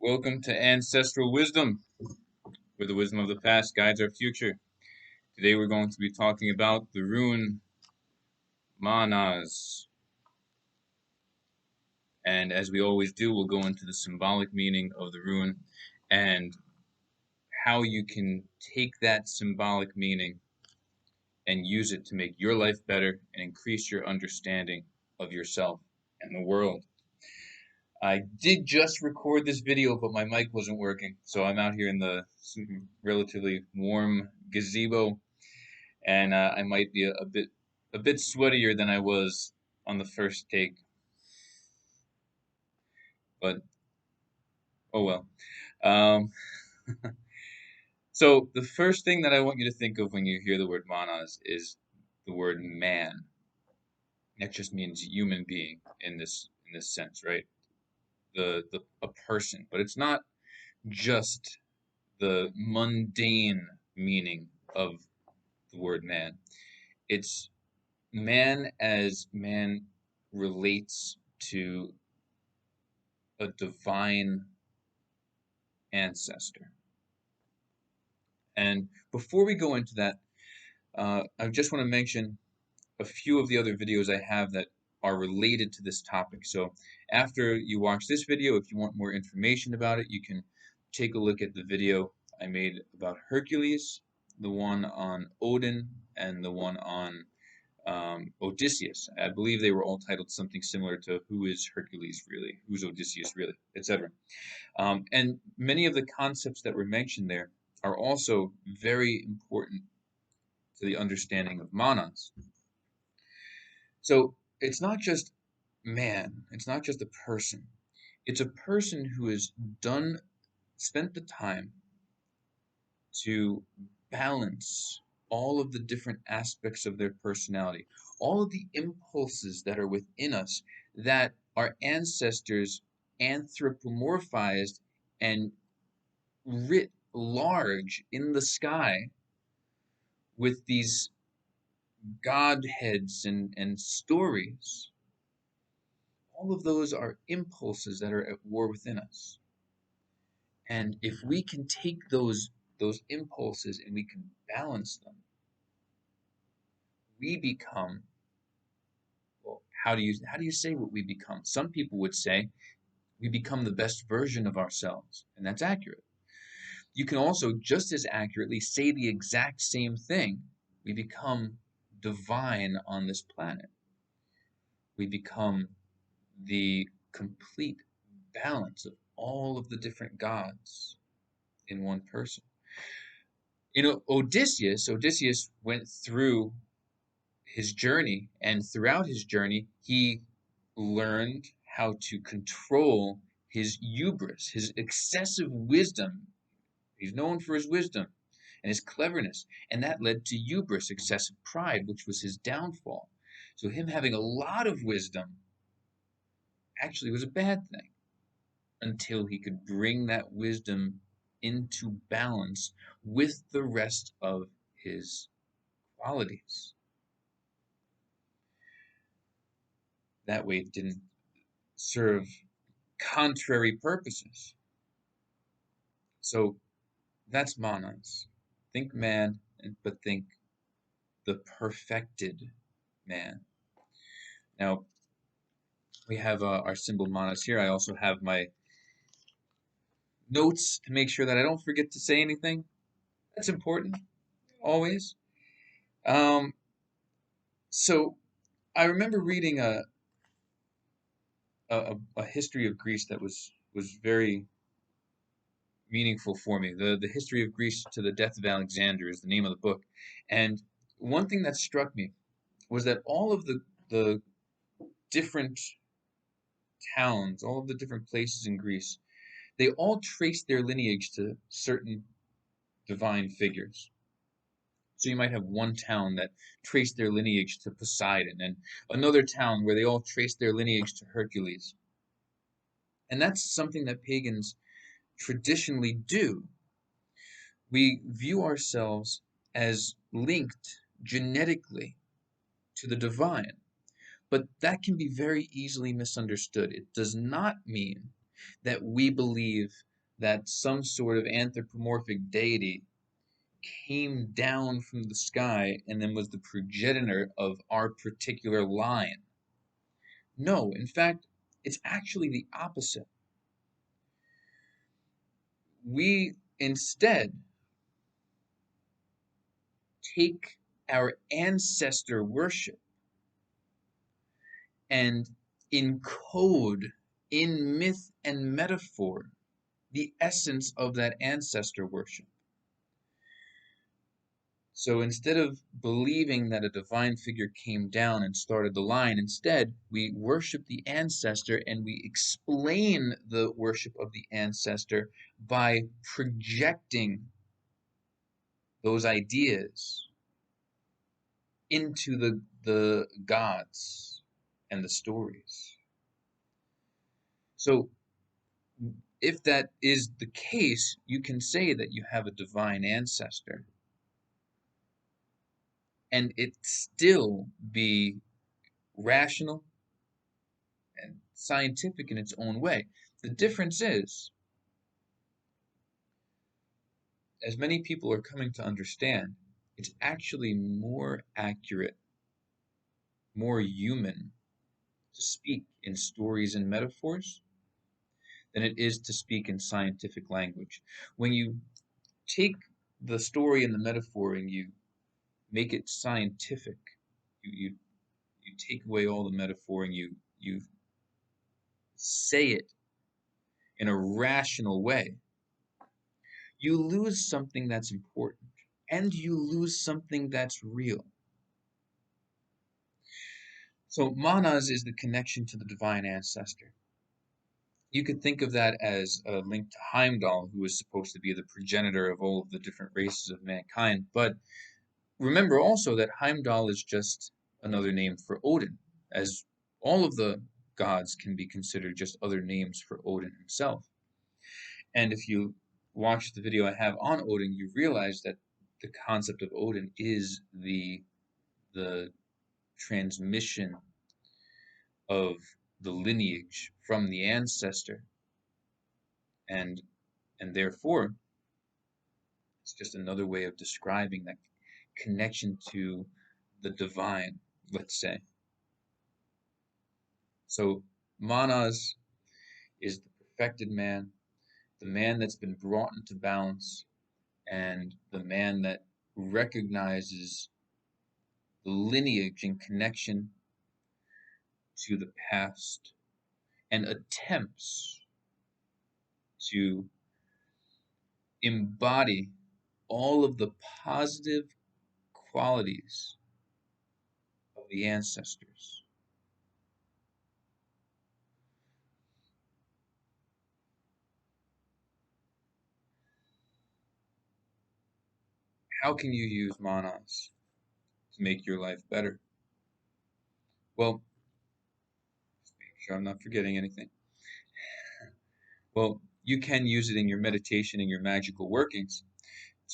Welcome to Ancestral Wisdom, where the wisdom of the past guides our future. Today we're going to be talking about the rune Mannaz. And as we always do, we'll go into the symbolic meaning of the rune and how you can take that symbolic meaning and use it to make your life better and increase your understanding of yourself and the world. I did just record this video, but my mic wasn't working, so I'm out here in the relatively warm gazebo, and I might be a bit sweatier than I was on the first take, but oh well. Um, so the first thing that I want you to think of when you hear the word manas is the word man. That just means human being in this sense, right? The a person, but it's not just the mundane meaning of the word man. It's man as man relates to a divine ancestor. And before we go into that, I just want to mention a few of the other videos I have that are related to this topic. So after you watch this video, if you want more information about it, you can take a look at the video I made about Hercules, the one on Odin, and the one on Odysseus. I believe they were all titled something similar to Who is Hercules really? Who's Odysseus really? Etc. And many of the concepts that were mentioned there are also very important to the understanding of manas. So it's not just man, it's not just a person. It's a person who has spent the time to balance all of the different aspects of their personality, all of the impulses that are within us that our ancestors anthropomorphized and writ large in the sky with these godheads and stories. All of those are impulses that are at war within us. And if we can take those impulses and we can balance them, we become, well, how do you say what we become? Some people would say we become the best version of ourselves, and that's accurate. You can also just as accurately say the exact same thing. We become divine on this planet. We become the complete balance of all of the different gods in one person. You know, Odysseus went through his journey, and throughout his journey, he learned how to control his hubris, his excessive wisdom. He's known for his wisdom and his cleverness, and that led to hubris, excessive pride, which was his downfall. So him having a lot of wisdom actually was a bad thing until he could bring that wisdom into balance with the rest of his qualities. That way it didn't serve contrary purposes. So that's manas. Think man, but think the perfected man. Now, we have our symbol manas here. I also have my notes to make sure that I don't forget to say anything. That's important, always. Um, so I remember reading a history of Greece that was very meaningful for me. The History of Greece to the Death of Alexander is the name of the book. And one thing that struck me was that all of the different towns, all of the different places in Greece, they all trace their lineage to certain divine figures. So you might have one town that traced their lineage to Poseidon, and another town where they all traced their lineage to Hercules. And that's something that pagans traditionally do. We view ourselves as linked genetically to the divine, but that can be very easily misunderstood. It does not mean that we believe that some sort of anthropomorphic deity came down from the sky and then was the progenitor of our particular line. No, in fact, it's actually the opposite. We instead take our ancestor worship and encode in myth and metaphor the essence of that ancestor worship. So instead of believing that a divine figure came down and started the line, instead we worship the ancestor and we explain the worship of the ancestor by projecting those ideas into the gods and the stories. So if that is the case, you can say that you have a divine ancestor and it still be rational and scientific in its own way. The difference is, as many people are coming to understand, it's actually more accurate, more human to speak in stories and metaphors than it is to speak in scientific language. When you take the story and the metaphor and you make it scientific, you take away all the metaphor and you say it in a rational way, you lose something that's important and you lose something that's real. So Mannaz is the connection to the divine ancestor. You could think of that as a link to Heimdall, who is supposed to be the progenitor of all of the different races of mankind. But remember also that Heimdall is just another name for Odin, as all of the gods can be considered just other names for Odin himself. And if you watch the video I have on Odin, you realize that the concept of Odin is the transmission of the lineage from the ancestor, and therefore it's just another way of describing that connection to the divine, let's say. So Mannaz is the perfected man, the man that's been brought into balance, and the man that recognizes the lineage and connection to the past and attempts to embody all of the positive qualities of the ancestors. How can you use Mannaz to make your life better? Well, make sure I'm not forgetting anything. Well, you can use it in your meditation and your magical workings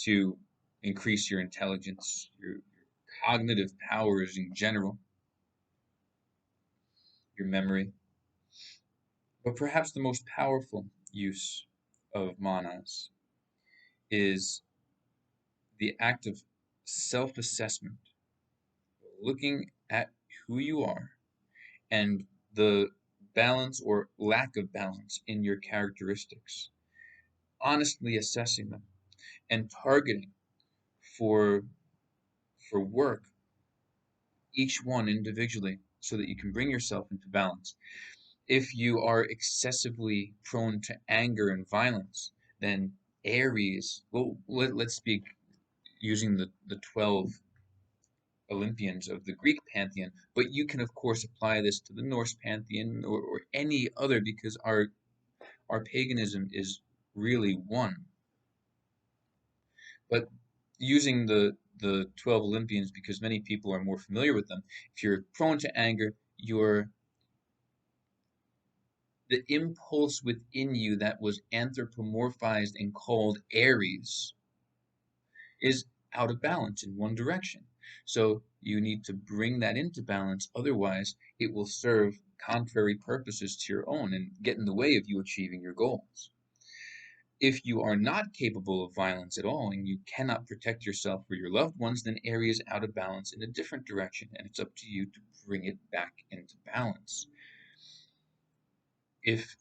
to increase your intelligence, your cognitive powers in general, your memory. But perhaps the most powerful use of Mannaz is the act of self-assessment, looking at who you are and the balance or lack of balance in your characteristics, honestly assessing them and targeting for work each one individually so that you can bring yourself into balance. If you are excessively prone to anger and violence, then Aries, well, let's speak using the 12 Olympians of the Greek pantheon, but you can of course apply this to the Norse pantheon or any other, because our paganism is really one. But using the 12 Olympians, because many people are more familiar with them, if you're prone to anger, the impulse within you that was anthropomorphized and called Aries is out of balance in one direction. So you need to bring that into balance, otherwise it will serve contrary purposes to your own and get in the way of you achieving your goals. If you are not capable of violence at all and you cannot protect yourself or your loved ones, then area is out of balance in a different direction, and it's up to you to bring it back into balance. If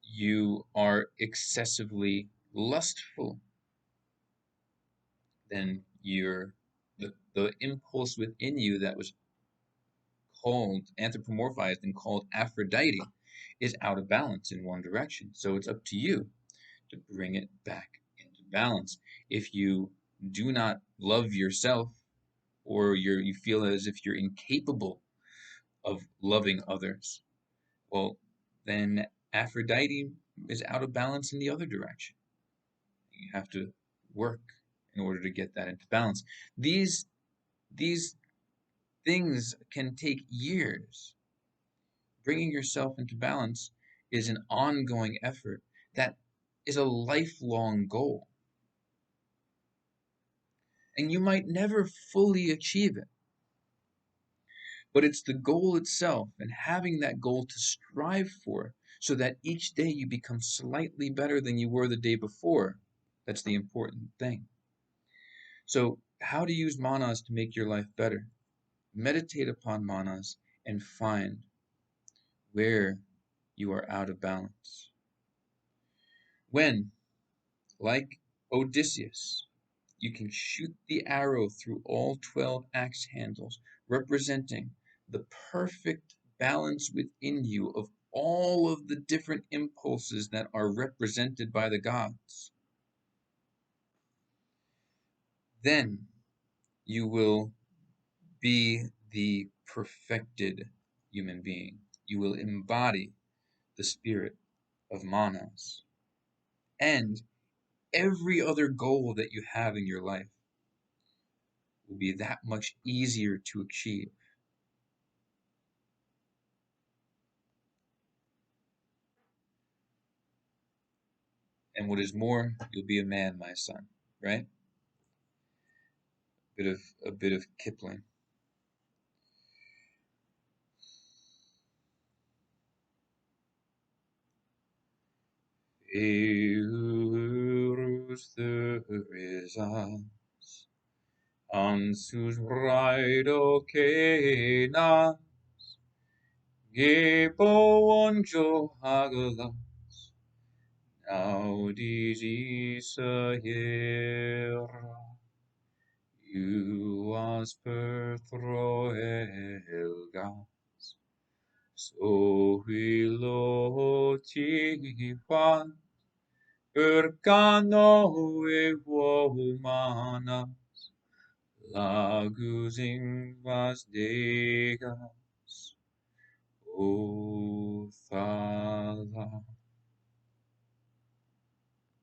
you are excessively lustful, then the impulse within you that was called anthropomorphized and called Aphrodite is out of balance in one direction. So it's up to you to bring it back into balance. If you do not love yourself, or you feel as if you're incapable of loving others, well, then Aphrodite is out of balance in the other direction. You have to work in order to get that into balance. These things can take years. Bringing yourself into balance is an ongoing effort that is a lifelong goal. And you might never fully achieve it, but it's the goal itself, and having that goal to strive for so that each day you become slightly better than you were the day before. That's the important thing. So, how to use Mannaz to make your life better? Meditate upon Mannaz and find where you are out of balance. When, like Odysseus, you can shoot the arrow through all 12 axe handles, representing the perfect balance within you of all of the different impulses that are represented by the gods. Then you will be the perfected human being. You will embody the spirit of Mannaz. And every other goal that you have in your life will be that much easier to achieve. And what is more, you'll be a man, my son, right? A bit of Kipling. Eurus theresas, ansus raido cenas, gebo onjo hagalas, audis iera, uas per helgas, sohilotivan, Urcano e humanas, lagus invas degas,